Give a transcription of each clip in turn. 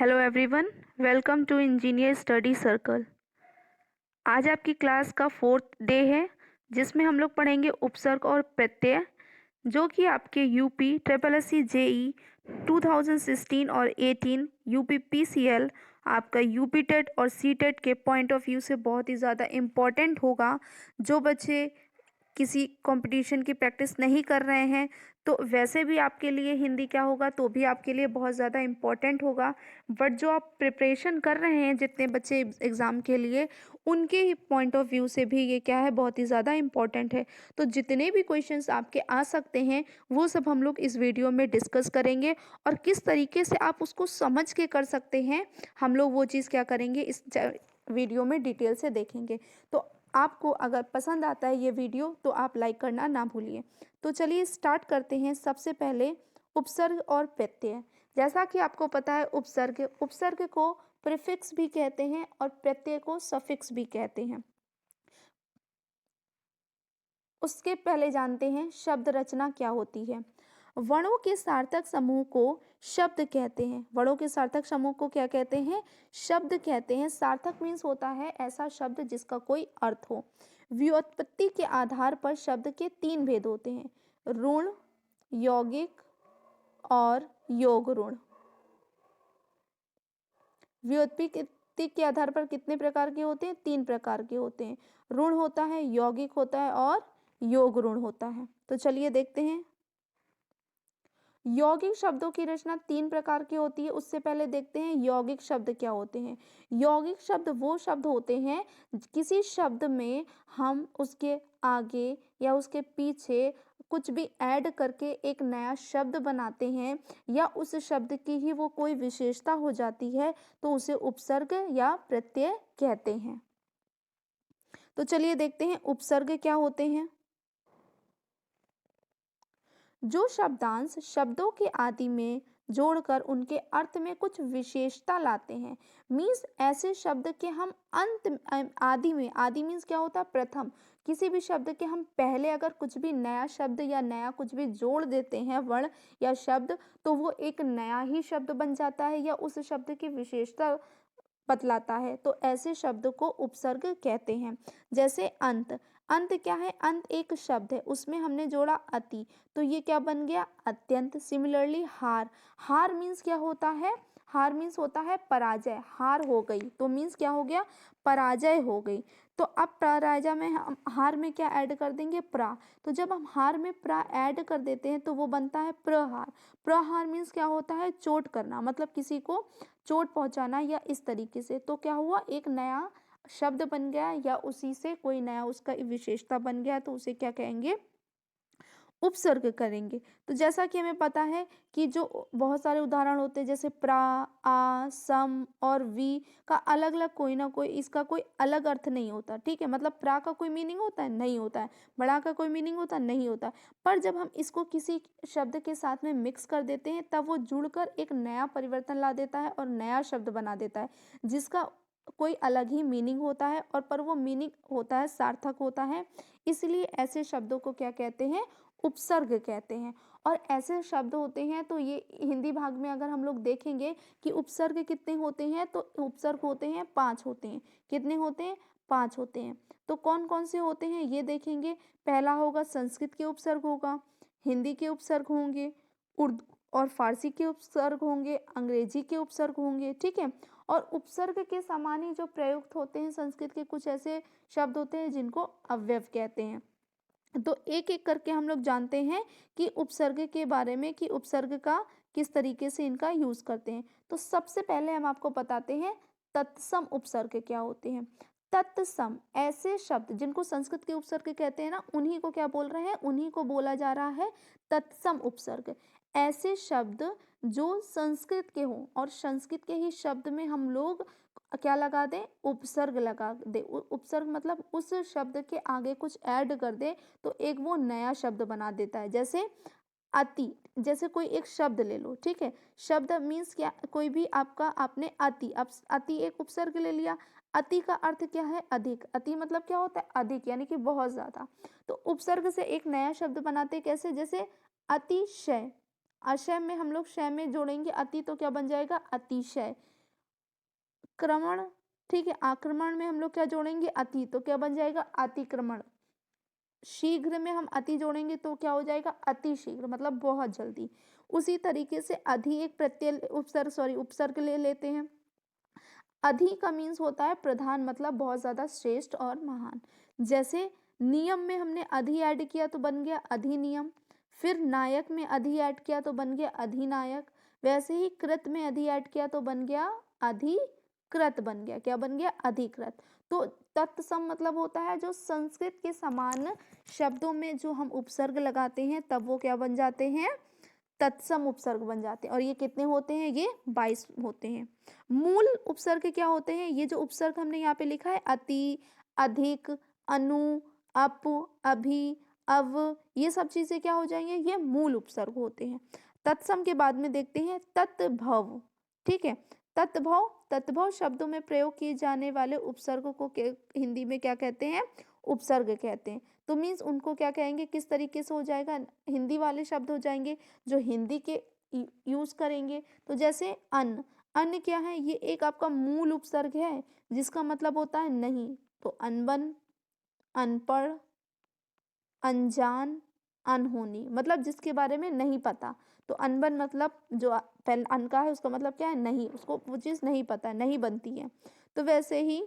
Hello everyone, welcome to engineer study circle. आज आपकी class का 4th डे है जिसमें हम लोग पढ़ेंगे उपसर्ग और प्रत्यय, जो कि आपके UP triple S C JE 2016 और 18 यूपी पीसीएल, आपका यूपी टेट और सी टेट के पॉइंट ऑफ व्यू से बहुत ही ज़्यादा इम्पॉर्टेंट होगा। जो बच्चे किसी कंपटीशन की प्रैक्टिस नहीं कर रहे हैं तो वैसे भी आपके लिए हिंदी क्या होगा, तो भी आपके लिए बहुत ज़्यादा इम्पोर्टेंट होगा। बट जो आप प्रिपरेशन कर रहे हैं, जितने बच्चे एग्ज़ाम के लिए, उनके ही पॉइंट ऑफ व्यू से भी ये क्या है, बहुत ही ज़्यादा इम्पोर्टेंट है। तो जितने भी क्वेश्चंस आपके आ सकते हैं वो सब हम लोग इस वीडियो में डिस्कस करेंगे, और किस तरीके से आप उसको समझ के कर सकते हैं हम लोग वो चीज़ क्या करेंगे इस वीडियो में डिटेल से देखेंगे। तो आपको अगर पसंद आता है ये वीडियो तो आप लाइक करना ना भूलिए। तो चलिए स्टार्ट करते हैं। सबसे पहले उपसर्ग और प्रत्यय। जैसा कि आपको पता है, उपसर्ग को प्रीफिक्स भी कहते हैं और प्रत्यय को सफिक्स भी कहते हैं। उसके पहले जानते हैं शब्द रचना क्या होती है। वर्णों के सार्थक समूह को शब्द कहते हैं। वर्णों के सार्थक समूह को क्या कहते हैं? शब्द कहते हैं। सार्थक मीन्स होता है ऐसा शब्द जिसका कोई अर्थ हो। व्युत्पत्ति के आधार पर शब्द के 3 भेद होते हैं: ऋण, यौगिक और योग ऋण। व्युत्पत्ति के आधार पर कितने प्रकार के होते हैं? 3 प्रकार के होते हैं। ऋण होता है, यौगिक होता है और योग ऋण होता है। तो चलिए देखते हैं। यौगिक शब्दों की रचना 3 प्रकार की होती है। उससे पहले देखते हैं यौगिक शब्द क्या होते हैं। यौगिक शब्द वो शब्द होते हैं किसी शब्द में हम उसके आगे या उसके पीछे कुछ भी ऐड करके एक नया शब्द बनाते हैं, या उस शब्द की ही वो कोई विशेषता हो जाती है, तो उसे उपसर्ग या प्रत्यय कहते हैं। तो चलिए देखते हैं उपसर्ग क्या होते हैं। जो शब्दांश शब्दों के आदि में जोड़कर उनके अर्थ में कुछ विशेषता लाते हैं। मीन्स ऐसे शब्द के हम आदि में, आदि मीन्स क्या होता है? प्रथम। किसी भी शब्द के हम पहले अगर कुछ भी नया शब्द या नया कुछ भी जोड़ देते हैं, वर्ण या शब्द, तो वो एक नया ही शब्द बन जाता है या उस शब्द की विशेषता बतलाता है। तो ऐसे शब्द को उपसर्ग कहते हैं। जैसे अंत। अंत क्या है? अंत एक शब्द है, उसमें हमने जोड़ा अति, तो ये क्या बन गया? अत्यंत। सिमिलरली हार। हार मीन्स क्या होता है? हार मीन्स होता है पराजय। हार हो गई तो मीन्स क्या हो गया? पराजय हो गई। तो अब पराजय में हम हार में क्या ऐड कर देंगे? प्रा। तो जब हम हार में प्रा ऐड कर देते हैं तो वो बनता है प्रहार। प्रहार मीन्स क्या होता है? चोट करना, मतलब किसी को चोट पहुंचाना या इस तरीके से। तो क्या हुआ? एक नया शब्द बन गया या उसी से कोई नया उसका विशेषता बन गया, तो उसे क्या कहेंगे? उपसर्ग करेंगे। तो जैसा कि हमें पता है कि जो बहुत सारे उदाहरण होते हैं, जैसे प्रा, आ, सम और वी का अलग अलग कोई ना कोई, इसका कोई अलग अर्थ नहीं होता। ठीक है, मतलब प्रा का कोई मीनिंग होता है? नहीं होता है। बड़ा का कोई मीनिंग होता है? नहीं होता। पर जब हम इसको किसी शब्द के साथ में मिक्स कर देते हैं तब वो जुड़कर एक नया परिवर्तन ला देता है और नया शब्द बना देता है, जिसका कोई अलग ही मीनिंग होता है, और पर वो मीनिंग होता है, सार्थक होता है। इसलिए ऐसे शब्दों को क्या कहते हैं? उपसर्ग कहते हैं। और ऐसे शब्द होते हैं, तो ये हिंदी भाग में अगर हम लोग देखेंगे कि उपसर्ग कितने होते हैं, तो उपसर्ग होते हैं 5 होते हैं। कितने होते हैं? 5 होते हैं। तो कौन कौन से होते हैं ये देखेंगे। पहला होगा संस्कृत के उपसर्ग होगा, हिंदी के उपसर्ग होंगे, उर्दू और फारसी के उपसर्ग होंगे, अंग्रेजी के उपसर्ग होंगे। ठीक है। और उपसर्ग के समान ही जो प्रयुक्त होते हैं, संस्कृत के कुछ ऐसे शब्द होते हैं जिनको अव्यय कहते हैं। तो एक एक करके हम लोग जानते हैं कि उपसर्ग के बारे में, कि उपसर्ग का किस तरीके से इनका यूज करते हैं। तो सबसे पहले हम आपको बताते हैं तत्सम उपसर्ग क्या होते हैं। तत्सम ऐसे शब्द जिनको संस्कृत के उपसर्ग कहते हैं ना, उन्हीं को क्या बोल रहे हैं? उन्हीं को बोला जा रहा है तत्सम उपसर्ग। ऐसे शब्द जो संस्कृत के हों और संस्कृत के ही शब्द में हम लोग क्या लगा दें? उपसर्ग लगा दे। उपसर्ग मतलब उस शब्द के आगे कुछ ऐड कर दे तो एक वो नया शब्द बना देता है। जैसे अति, जैसे कोई एक शब्द ले लो। ठीक है, शब्द मीन्स क्या? कोई भी आपका, आपने अति, अब अति एक उपसर्ग ले लिया। अति का अर्थ क्या है? अधिक। अति मतलब क्या होता है? अधिक, यानी कि बहुत ज्यादा। तो उपसर्ग से एक नया शब्द बनाते कैसे? जैसे अतिशय। अशय में हम लोग शय में जोड़ेंगे अति, तो क्या बन जाएगा? अतिशय। आक्रमण, ठीक है, आक्रमण में हम लोग क्या जोड़ेंगे, अति, तो क्या बन जाएगा, अतिक्रमण। शीघ्र में हम अति जोड़ेंगे तो क्या हो जाएगा, अति शीघ्र, मतलब बहुत जल्दी। उसी तरीके से अधि एक प्रत्यय उपसर्ग ले लेते हैं। अधि का मीन्स होता है प्रधान, मतलब बहुत ज्यादा श्रेष्ठ और महान। जैसे नियम में हमने अधि ऐड किया तो बन गया अधिनियम, फिर नायक में अधि ऐड किया तो बन गया अधिनायक, वैसे ही कृत में अधि ऐड किया तो बन गया अधिकृत, बन गया, क्या बन गया, अधिकृत। तो तत्सम मतलब होता है जो संस्कृत के समान शब्दों में जो हम उपसर्ग लगाते हैं तब वो क्या बन जाते हैं, तत्सम उपसर्ग बन जाते हैं। और ये कितने होते हैं, ये 22 होते हैं। मूल उपसर्ग क्या होते हैं, ये जो उपसर्ग हमने यहाँ पे लिखा है, अति, अधिक, अनु, अप, अभि, अव, ये सब चीजें क्या हो जाएंगे, ये मूल उपसर्ग होते हैं। तत्सम के बाद में देखते हैं तत्भव, ठीक है। तत्भव, तत्भव शब्दों में प्रयोग किए जाने वाले उपसर्ग को हिंदी में क्या कहते हैं, उपसर्ग कहते हैं। तो मीन्स उनको क्या कहेंगे, किस तरीके से हो जाएगा, हिंदी वाले शब्द हो जाएंगे जो हिंदी के यूज करेंगे। तो जैसे अन्न, अन्न क्या है, ये एक आपका मूल उपसर्ग है जिसका मतलब होता है नहीं, तो अनबन, अनपढ़, अनजान, अनहोनी, मतलब जिसके बारे में नहीं पता। तो अनबन मतलब जो पहले अन का है उसका मतलब क्या है, नहीं, उसको वो चीज नहीं पता है, नहीं बनती है। तो वैसे ही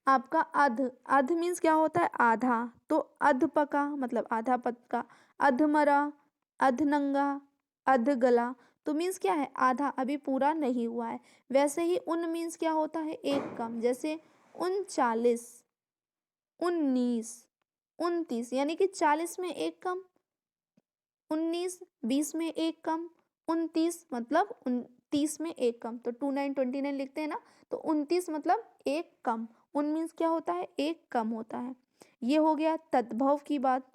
आपका अध, अध मीन्स क्या होता है, आधा, तो अधपका मतलब आधा पक्का, अधमरा, अधनंगा, अधगला, तो मीन्स क्या है, आधा, अभी पूरा नहीं हुआ है। वैसे ही उन मीन्स क्या होता है, एक कम, जैसे 39, 19, 29, यानी कि 40 में एक कम, 19, 20 में एक कम, 29 मतलब 30 में एक कम, तो 29 29 लिखते हैं ना, तो 29 मतलब एक कम, उन मीन्स क्या होता है, एक कम होता है। ये हो गया तद्भव की बात।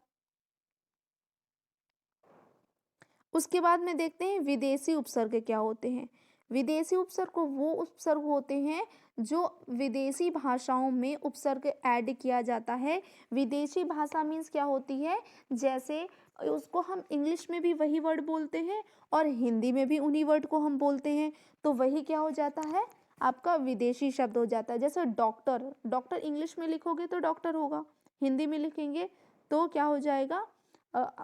उसके बाद में देखते हैं विदेशी उपसर्ग क्या होते हैं। विदेशी उपसर्ग को वो उपसर्ग होते हैं जो विदेशी भाषाओं में उपसर्ग ऐड किया जाता है। विदेशी भाषा मीन्स क्या होती है, जैसे उसको हम इंग्लिश में भी वही वर्ड बोलते हैं और हिंदी में भी उन्हीं वर्ड को हम बोलते हैं, तो वही क्या हो जाता है, आपका विदेशी शब्द हो जाता है। जैसे डॉक्टर, डॉक्टर इंग्लिश में लिखोगे तो डॉक्टर होगा, हिंदी में लिखेंगे तो क्या हो जाएगा,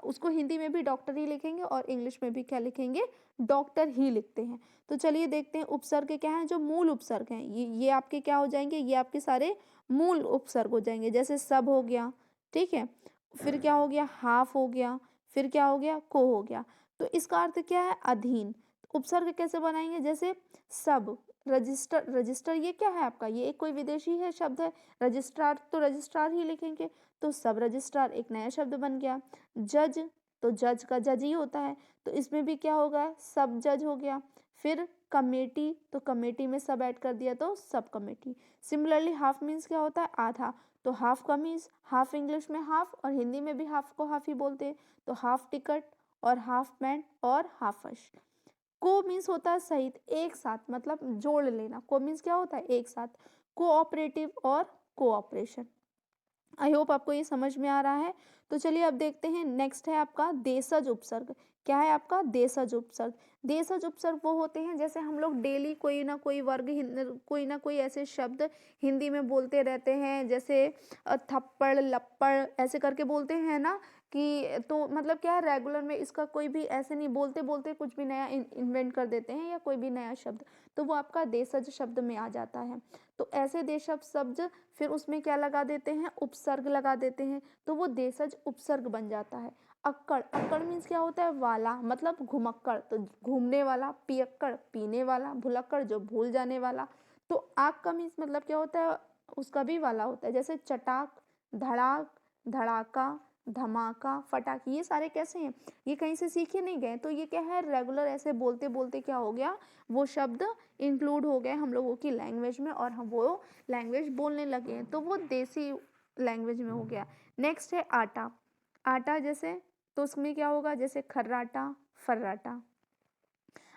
उसको हिंदी में भी डॉक्टर ही लिखेंगे और इंग्लिश में भी क्या लिखेंगे, डॉक्टर ही लिखते हैं। तो चलिए देखते हैं उपसर्ग क्या हैं, जो मूल उपसर्ग हैं, ये आपके क्या हो जाएंगे, ये आपके सारे मूल उपसर्ग हो जाएंगे। जैसे सब हो गया, ठीक है, फिर क्या हो गया, हाफ हो गया, फिर क्या हो गया, को हो गया। तो इसका अर्थ क्या है, अधीन। उपसर्ग कैसे बनाएंगे, जैसे सब, रजिस्टर, रजिस्टर ये क्या है आपका, ये एक कोई विदेशी है शब्द है, रजिस्ट्रार तो रजिस्ट्रार ही लिखेंगे, तो सब रजिस्ट्रार एक नया शब्द बन गया। जज, तो जज का जज ही होता है, तो इसमें भी क्या होगा, सब जज हो गया। फिर कमेटी, तो कमेटी में सब ऐड कर दिया तो sub committee. Similarly half means क्या होता है, आधा, तो हाफ का मीन्स, हाफ इंग्लिश में हाफ और हिंदी में भी हाफ को हाफ ही बोलते हैं, तो हाफ टिकट और हाफ पैंट और हाफश। को मीन्स होता है सहित, एक साथ, मतलब जोड़ लेना। को मीन्स क्या होता है, एक साथ। कोऑपरेटिव और कोऑपरेशन। आई होप आपको ये समझ में आ रहा है। तो चलिए अब देखते हैं, नेक्स्ट है आपका देशज उपसर्ग। क्या है आपका, देशज उपसर्ग। देशज उपसर्ग वो होते हैं, जैसे हम लोग डेली कोई ना कोई वर्ग, कोई ना कोई ऐसे शब्द हिंदी में बोलते रहते हैं, जैसे थप्पड़, लप्पड़, ऐसे करके बोलते हैं ना, कि तो मतलब क्या है, रेगुलर में इसका कोई भी ऐसे नहीं, बोलते बोलते कुछ भी नया इन्वेंट कर देते हैं या कोई भी नया शब्द, तो वो आपका देशज शब्द में आ जाता है। तो ऐसे देशज शब्द फिर उसमें क्या लगा देते हैं, उपसर्ग लगा देते हैं, तो वो देशज उपसर्ग बन जाता है। अक्कड़, अक्कड़ मीन्स क्या होता है, वाला, मतलब घुमक्कड़, तो घूमने वाला। पियक्कड़, पीने वाला। भुलक्कड़, जो भूल जाने वाला। तो आग का मीन्स मतलब क्या होता है, उसका भी वाला होता है, जैसे चटाक, धड़ाक, धड़ाका, धमाका, फटाक, ये सारे कैसे हैं, ये कहीं से सीखे नहीं गए, तो ये क्या है, रेगुलर ऐसे बोलते बोलते क्या हो गया, वो शब्द इंक्लूड हो गए हम लोगों की लैंग्वेज में और हम वो लैंग्वेज बोलने लगे हैं, तो वो देसी लैंग्वेज में हो गया। नेक्स्ट है आटा। आटा जैसे, तो उसमें क्या होगा, जैसे खर्राटा, फर्राटा।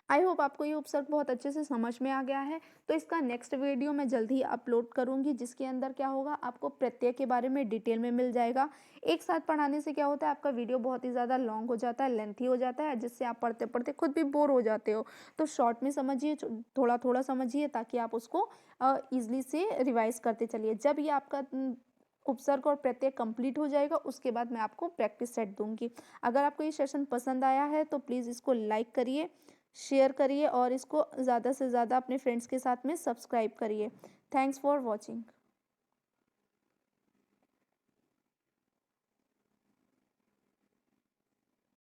आई होप आपको ये उपसर्ग बहुत अच्छे से समझ में आ गया है। तो इसका नेक्स्ट वीडियो मैं जल्द ही अपलोड करूँगी, जिसके अंदर क्या होगा, आपको प्रत्यय के बारे में डिटेल में मिल जाएगा। एक साथ पढ़ाने से क्या होता है, आपका वीडियो बहुत ही ज़्यादा लॉन्ग हो जाता है, लेंथी हो जाता है, जिससे आप पढ़ते-पढ़ते खुद भी बोर हो जाते हो। तो शॉर्ट में समझिए, थोड़ा-थोड़ा समझिए, ताकि आप उसको ईज़िली से रिवाइज़ करते चलिए। जब ये आपका उपसर्ग और प्रत्यय कंप्लीट हो जाएगा, उसके बाद मैं आपको प्रैक्टिस सेट दूँगी। अगर आपको ये सेशन पसंद आया है तो प्लीज़ इसको लाइक करिए, शेयर करिए और इसको ज़्यादा से ज़्यादा अपने फ्रेंड्स के साथ में सब्सक्राइब करिए। Thanks for watching.